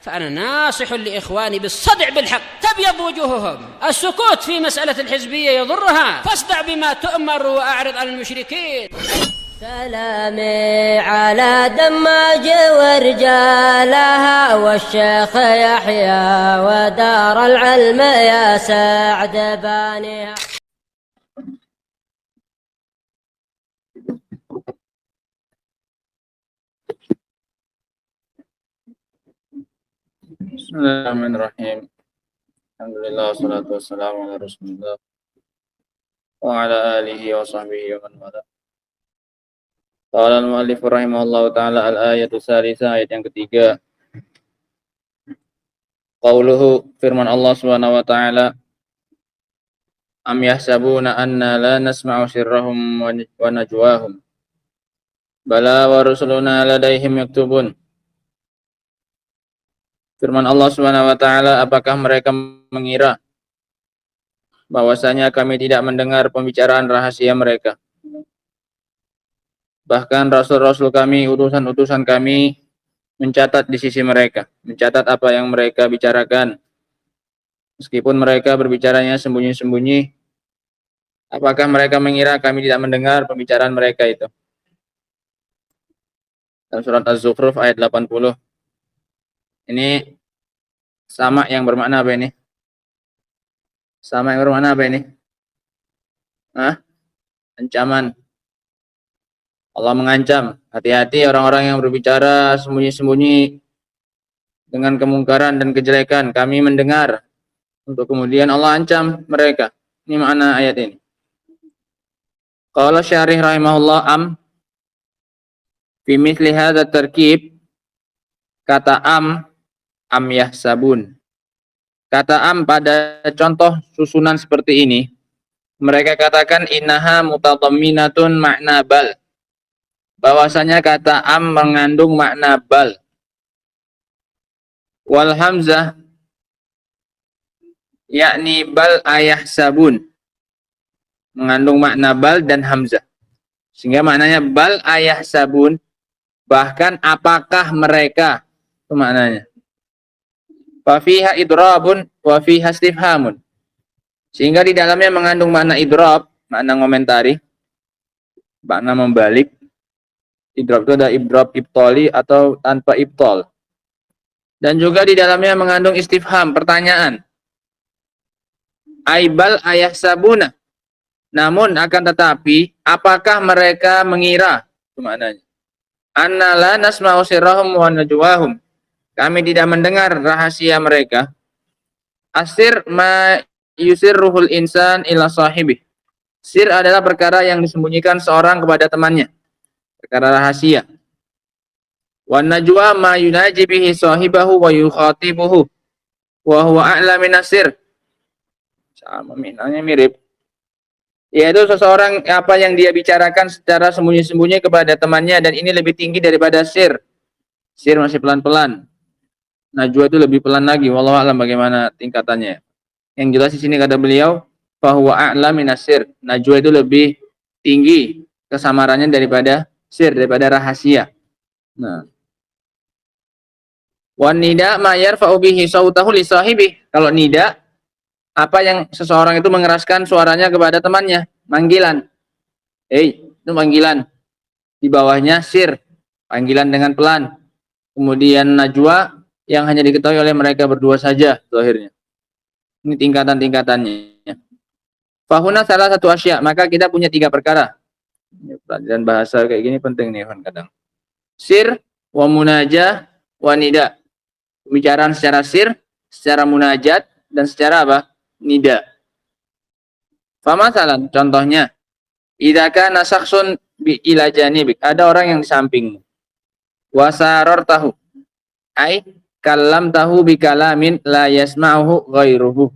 فأنا ناصح لإخواني بالصدع بالحق تبيض وجوههم. السكوت في مسألة الحزبية يضرها، فاصدع بما تؤمر وأعرض عن المشركين. سلامي على دماج ورجالها والشيخ يحيى ودار العلم يا سعد بانيها. Bismillahirrahmanirrahim. Alhamdulillah wassalatu wassalamu ala Rasulillah wa ala alihi wa sahbihi wa man wala. Qala al-mu'allif rahimahullahu taala al-ayatu tsalitsa, ayat yang ketiga. Qauluhu, firman Allah Subhanahu wa taala, am yahsabuna anna la nasma'u sirrahum wa najwahum bala wa rusuluna ladaihim yaktubun. Firman Allah Subhanahu wa taala, apakah mereka mengira bahwasanya kami tidak mendengar pembicaraan rahasia mereka? Bahkan rasul-rasul kami, utusan-utusan kami mencatat di sisi mereka, mencatat apa yang mereka bicarakan. Meskipun mereka berbicaranya sembunyi-sembunyi, apakah mereka mengira kami tidak mendengar pembicaraan mereka itu? Dalam surat Az-Zukhruf ayat 80. Ini sama yang bermakna apa ini? Sama yang bermakna apa ini? Ancaman. Allah mengancam, hati-hati orang-orang yang berbicara sembunyi-sembunyi dengan kemungkaran dan kejelekan. Kami mendengar. Untuk kemudian Allah ancam mereka. Ini makna ayat ini. Qala syarih rahimahullah, fi mithli hadza tarkib, kata am yahsabun. Kata am pada contoh susunan seperti ini, mereka katakan innaha mutadamminatun makna bal. Bahwasanya kata am mengandung makna bal. Wal hamzah yakni bal ayahsabun, mengandung makna bal dan hamzah. Sehingga maknanya bal ayahsabun, bahkan apakah mereka, itu maknanya. Fa fiha idrabun wa fiha istifhamun. Sehingga di dalamnya mengandung makna idrab, makna ngomentari, makna membalik. Idrab itu ada idrab ibtali atau tanpa ibtol. Dan juga di dalamnya mengandung istifham, pertanyaan. Aibal ayahsabuna. Namun akan tetapi, apakah mereka mengira? Itu maknanya. Anna la nasma'u sirrahum wa najwahum. Kami tidak mendengar rahasia mereka. Asir ma yusirruhul insan ila sahibih. Sir adalah perkara yang disembunyikan seorang kepada temannya. Perkara rahasia. Wa najwa ma yunaji bihi sahibahu wa yukhatibuhu wa huwa a'la minasir. Sama maknanya mirip. Yaitu seseorang apa yang dia bicarakan secara sembunyi-sembunyi kepada temannya, dan ini lebih tinggi daripada sir. Sir masih pelan-pelan. Najwa itu lebih pelan lagi. Wallahu a'lam bagaimana tingkatannya. Yang jelas di sini kata beliau, fa huwa a'la minasir. Najwa itu lebih tinggi kesamarannya daripada sir, daripada rahasia. Nah, wan nida ma yarfa'u bihi sautahu li sahibi. Kalau nida, apa yang seseorang itu mengeraskan suaranya kepada temannya, manggilan. Itu panggilan. Di bawahnya sir, panggilan dengan pelan. Kemudian najwa yang hanya diketahui oleh mereka berdua saja zahirnya. Ini tingkatan-tingkatannya. Fahuna salah satu asya, maka kita punya 3 perkara. Pelajaran bahasa kayak gini penting nih kadang. Sir, wa munajah, wa nida. Pembicaraan secara sir, secara munajat, dan secara apa? Nida. Famasalan, contohnya, idza kana syakhsun bi ila janibik, ada orang yang di sampingmu. Wasaror tahu, ai kalam tahu bi kalamin la yasma'uhu ghairuhu.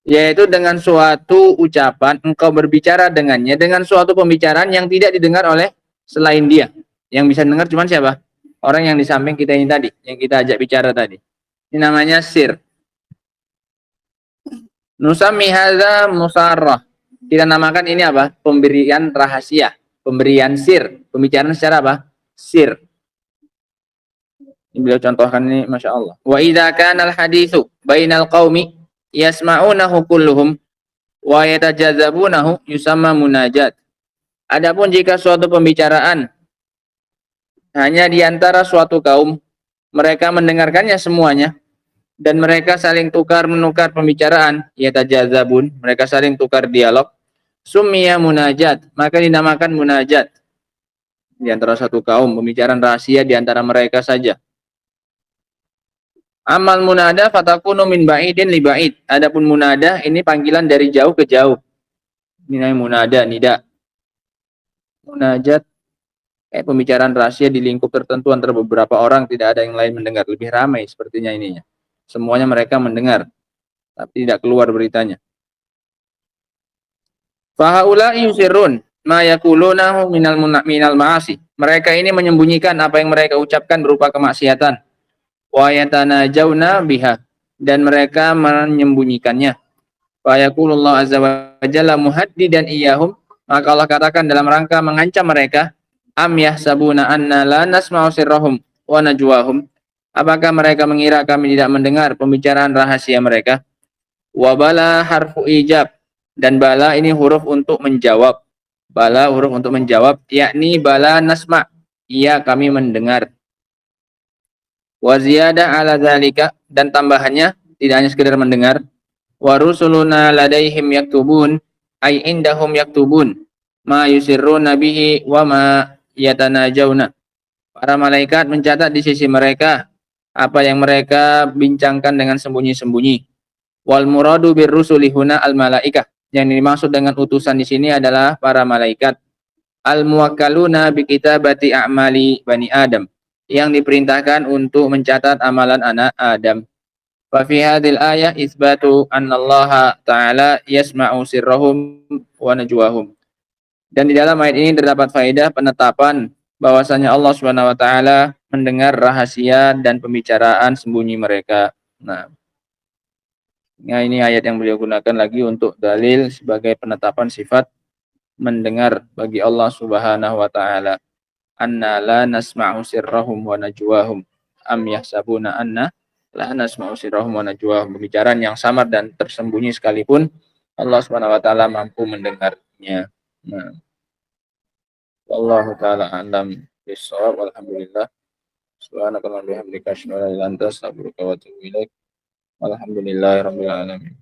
Yaitu dengan suatu ucapan engkau berbicara dengannya dengan suatu pembicaraan yang tidak didengar oleh selain dia. Yang bisa dengar cuma siapa? Orang yang di samping kita ini tadi, yang kita ajak bicara tadi. Ini namanya sir. Nusami hadza musarrah. Kita namakan ini apa? Pemberian rahasia, pemberian sir, pembicaraan secara apa? Sir. Beliau contohkan ini, masya Allah. Wa idza kana al haditsu bainal qaumi yasma'unahu kulluhum wa yatajazabunahu yusamma munajat. Adapun jika suatu pembicaraan hanya di antara suatu kaum, mereka mendengarkannya semuanya dan mereka saling tukar menukar pembicaraan, yatajazabun, mereka saling tukar dialog, summiya munajat, maka dinamakan munajat. Di antara satu kaum, pembicaraan rahasia di antara mereka saja. Amal munada fatakunu min ba'idin li ba'id. Adapun munada ini panggilan dari jauh ke jauh. Ini munada, nida. Munajat pembicaraan rahasia di lingkup tertentu antara beberapa orang, tidak ada yang lain mendengar. Lebih ramai sepertinya ininya. Semuanya mereka mendengar, tapi tidak keluar beritanya. Fahaula'i yusirrun ma yaqulunahu minal ma'asi. Mereka ini menyembunyikan apa yang mereka ucapkan berupa kemaksiatan. Wa yatanajawna biha, dan mereka menyembunyikannya. Fa yaqulullahu azza wa jalla muhaddidan iyyahum, maka Allah katakan dalam rangka mengancam mereka, am yahsabuna anna la nasma'u sirrahum wa najwahum. Apakah mereka mengira kami tidak mendengar pembicaraan rahasia mereka? Wa bala harfu ijab, dan bala ini huruf untuk menjawab. Bala huruf untuk menjawab, yakni bala nasma', iya kami mendengar. Wa ziyadah ala dzalika, dan tambahannya tidak hanya sekedar mendengar. Wa rusuluna ladaihim yaktubun, ay indahum yaktubun ma yusirruna bihi wa ma yatanajawna. Para malaikat mencatat di sisi mereka apa yang mereka bincangkan dengan sembunyi-sembunyi. Wal muradu bir rusuli huna al malaikah. Yang dimaksud dengan utusan di sini adalah para malaikat. Al muwakkaluna bi kitabati a'mali bani Adam, yang diperintahkan untuk mencatat amalan anak Adam. Fa fi hadhil ayah isbatu annallaha ta'ala yasma'u sirrahum wa najwahum. Dan di dalam ayat ini terdapat faedah penetapan bahwasanya Allah Subhanahu wa taala mendengar rahasia dan pembicaraan sembunyi mereka. Nah, ini ayat yang beliau gunakan lagi untuk dalil sebagai penetapan sifat mendengar bagi Allah Subhanahu wa taala. Anna la nasma'u sirrahum wa najwahum am yahsabuna anna la nasma'u sirrahum wa najwahum. Pembicaraan yang samar dan tersembunyi sekalipun Allah Subhanahu wa taala mampu mendengarnya. Nah, wallahu taala alam bissawab. Alhamdulillah. Subhanakallahumma wa bihamdika asyhadu an la ilaha illa anta astaghfiruka wa atubu ilaik. Alhamdulillahirabbil alamin.